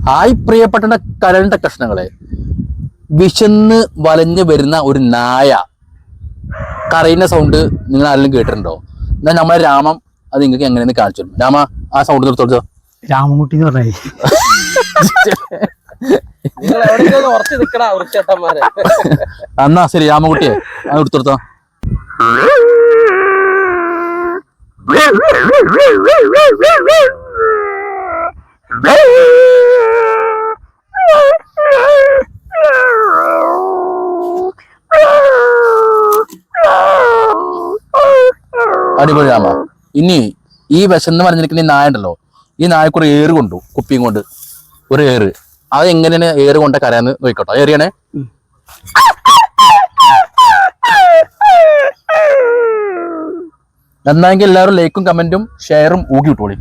Hi പ്രിയപ്പെട്ട കരണ്ട കഷ്ണങ്ങളെ, വിശന്ന് വലഞ്ഞു വരുന്ന ഒരു നായ കരയുന്ന സൗണ്ട് നിങ്ങൾ ആരെങ്കിലും കേട്ടിട്ടുണ്ടോ? എന്നാൽ നമ്മളെ രാമം അത് നിങ്ങൾക്ക് എങ്ങനെയെന്ന് കാണിച്ചു തരും. രാമ, ആ സൗണ്ട് നിർത്തോളൂ. രാമൻകുട്ടി എന്ന് പറഞ്ഞേ എന്നാ ശരി, രാമൻകുട്ടിയെ അത് എടുത്തോടുത്തോ. അടിപൊളി രാമ. ഇനി ഈ വിശന്ന് പറഞ്ഞിരിക്കുന്ന ഈ നായ ഉണ്ടല്ലോ, ഈ നായക്കൊരു ഏറ് കൊണ്ടു, കുപ്പിയും കൊണ്ട് ഒരു ഏറ്. അത് എങ്ങനെയാണ് ഏറ് കൊണ്ട കരയാന്ന് നോക്കട്ടോ. ഏറിയാണേ. എന്നായെങ്കിൽ എല്ലാവരും ലൈക്കും കമന്റും ഷെയറും ഊക്കി വിട്ടോളി.